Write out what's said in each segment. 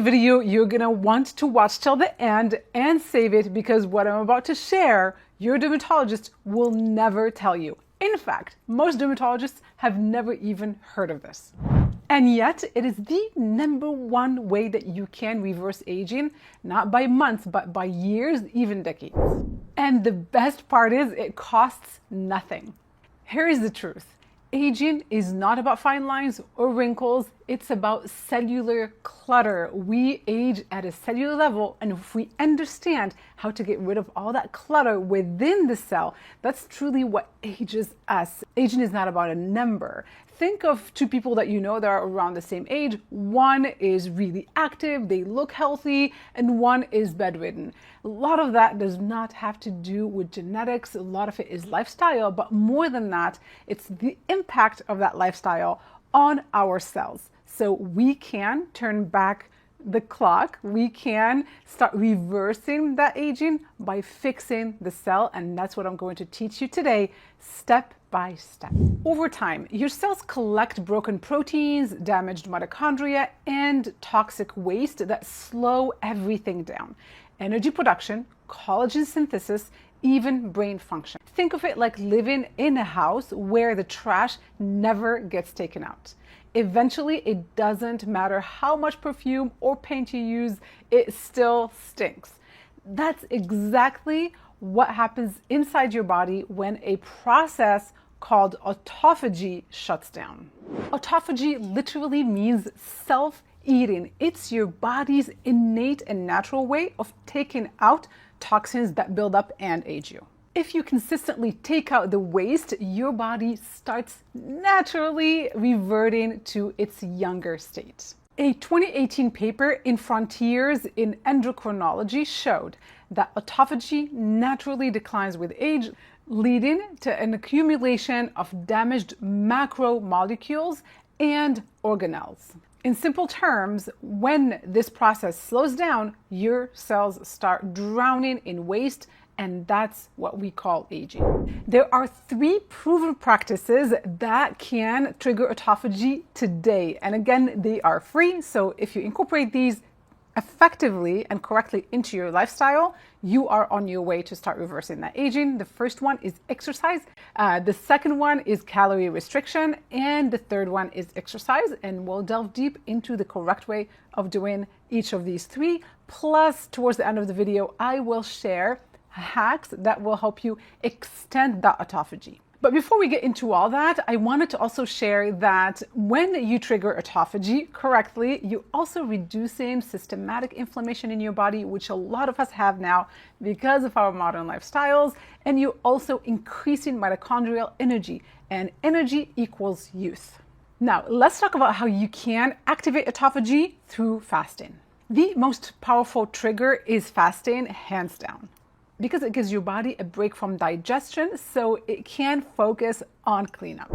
video you're gonna want to watch till the end and save it, because what I'm about to share, your dermatologist will never tell you. In fact, most dermatologists have never even heard of this. And yet, it is the #1 way that you can reverse aging, not by months, but by years, even decades. And the best part is it costs nothing. Here is the truth. Aging is not about fine lines or wrinkles, it's about cellular clutter. We age at a cellular level, and if we understand how to get rid of all that clutter within the cell, that's truly what ages us. Aging is not about a number. Think of two people that you know that are around the same age. One is really active, they look healthy, and one is bedridden. A lot of that does not have to do with genetics. A lot of it is lifestyle, but more than that, it's the impact of that lifestyle on our cells. So we can turn back the clock. We can start reversing that aging by fixing the cell, and that's what I'm going to teach you today, step by step. Over time, your cells collect broken proteins, damaged mitochondria, and toxic waste that slow everything down. Energy production, collagen synthesis, even brain function. Think of it like living in a house where the trash never gets taken out. Eventually, it doesn't matter how much perfume or paint you use, it still stinks. That's exactly what happens inside your body when a process called autophagy shuts down. Autophagy literally means self-eating. It's your body's innate and natural way of taking out toxins that build up and age you. If you consistently take out the waste, your body starts naturally reverting to its younger state. A 2018 paper in Frontiers in Endocrinology showed that autophagy naturally declines with age, leading to an accumulation of damaged macromolecules and organelles. In simple terms, when this process slows down, your cells start drowning in waste, and that's what we call aging. There are 3 proven practices that can trigger autophagy today. And again, they are free. So if you incorporate these effectively and correctly into your lifestyle, you are on your way to start reversing that aging. The first one is exercise. The second one is calorie restriction. And the third one is exercise. And we'll delve deep into the correct way of doing each of these 3. Plus, towards the end of the video, I will share hacks that will help you extend that autophagy. But before we get into all that, I wanted to also share that when you trigger autophagy correctly, you're also reducing systematic inflammation in your body, which a lot of us have now because of our modern lifestyles, and you're also increasing mitochondrial energy, and energy equals youth. Now, let's talk about how you can activate autophagy through fasting. The most powerful trigger is fasting, hands down, because it gives your body a break from digestion so it can focus on cleanup.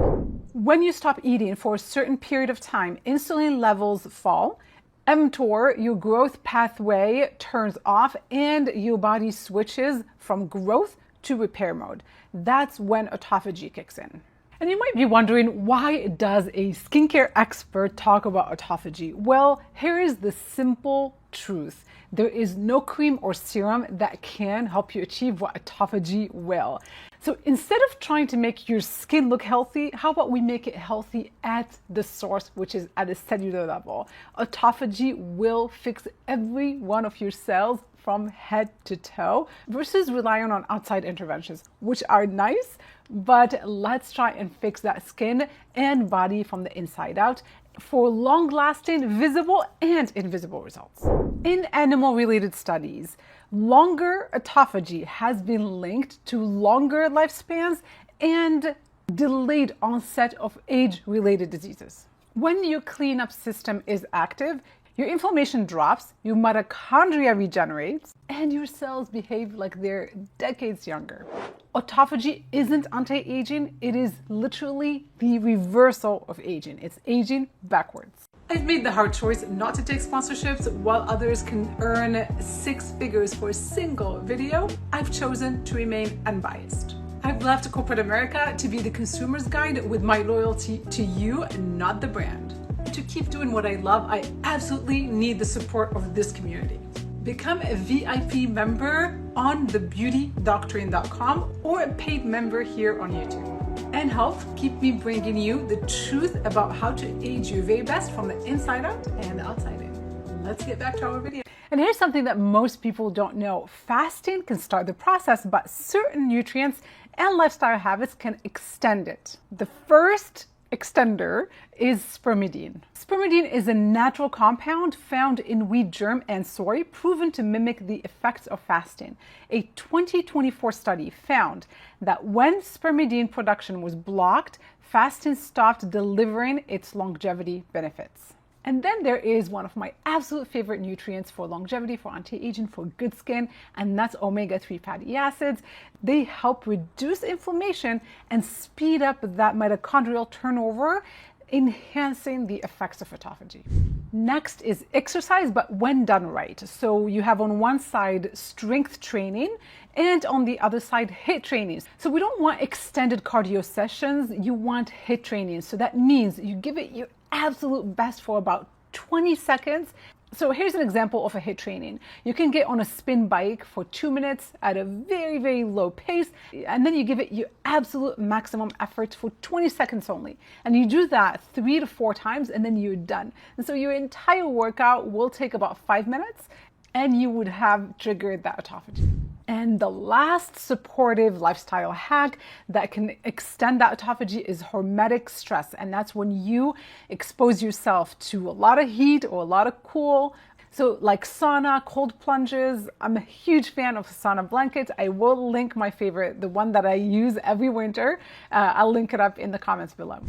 When you stop eating for a certain period of time, insulin levels fall, mTOR, your growth pathway, turns off, and your body switches from growth to repair mode. That's when autophagy kicks in. And you might be wondering, why does a skincare expert talk about autophagy? Well, here is the simple truth. There is no cream or serum that can help you achieve what autophagy will. So instead of trying to make your skin look healthy, how about we make it healthy at the source, which is at a cellular level? Autophagy will fix every one of your cells from head to toe versus relying on outside interventions, which are nice, but let's try and fix that skin and body from the inside out for long-lasting visible and invisible results. In animal-related studies, longer autophagy has been linked to longer lifespans and delayed onset of age-related diseases. When your cleanup system is active, your inflammation drops, your mitochondria regenerates, and your cells behave like they're decades younger. Autophagy isn't anti-aging, it is literally the reversal of aging. It's aging backwards. I've made the hard choice not to take sponsorships while others can earn 6 figures for a single video. I've chosen to remain unbiased. I've left corporate America to be the consumer's guide with my loyalty to you, not the brand. to keep doing what I love, I absolutely need the support of this community. Become a VIP member on thebeautydoctrine.com or a paid member here on YouTube. And help keep me bringing you the truth about how to age your very best from the inside out and the outside in. Let's get back to our video. And here's something that most people don't know. Fasting can start the process, but certain nutrients and lifestyle habits can extend it. The first extender is spermidine. Spermidine is a natural compound found in wheat germ and soy, proven to mimic the effects of fasting. A 2024 study found that when spermidine production was blocked, fasting stopped delivering its longevity benefits. And then there is one of my absolute favorite nutrients for longevity, for anti-aging, for good skin, and that's omega-3 fatty acids. They help reduce inflammation and speed up that mitochondrial turnover, enhancing the effects of autophagy. Next is exercise, but when done right. So you have on one side strength training and on the other side HIIT trainings. So we don't want extended cardio sessions, you want HIIT training. So that means you give it your absolute best for about 20 seconds. So here's an example of a HIIT training. You can get on a spin bike for 2 minutes at a very, very low pace, and then you give it your absolute maximum effort for 20 seconds only. And you do that 3 to 4 times, and then you're done. And so your entire workout will take about 5 minutes, and you would have triggered that autophagy. And the last supportive lifestyle hack that can extend that autophagy is hormetic stress. And that's when you expose yourself to a lot of heat or a lot of cool. So like sauna, cold plunges. I'm a huge fan of sauna blankets. I will link my favorite, the one that I use every winter. I'll link it up in the comments below.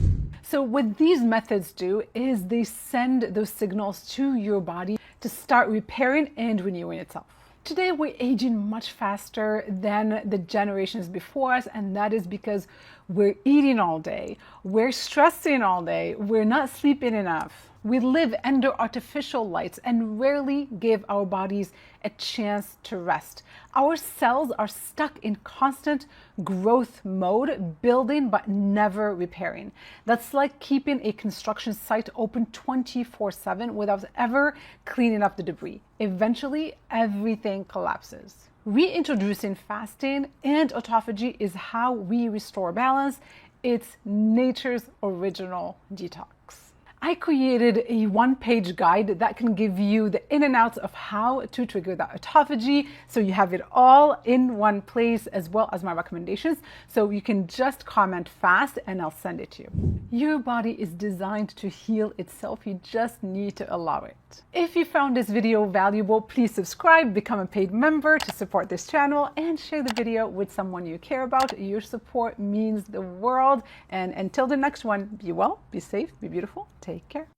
So what these methods do is they send those signals to your body to start repairing and renewing itself. Today, we're aging much faster than the generations before us, and that is because we're eating all day, we're stressing all day, we're not sleeping enough. We live under artificial lights and rarely give our bodies a chance to rest. Our cells are stuck in constant growth mode, building but never repairing. That's like keeping a construction site open 24/7 without ever cleaning up the debris. Eventually, everything collapses. Reintroducing fasting and autophagy is how we restore balance. It's nature's original detox. I created a one-page guide that can give you the in and outs of how to trigger that autophagy. So you have it all in one place, as well as my recommendations. So you can just comment fast and I'll send it to you. Your body is designed to heal itself. You just need to allow it. If you found this video valuable, please subscribe, become a paid member to support this channel, and share the video with someone you care about. Your support means the world. And until the next one, be well, be safe, be beautiful. Take care.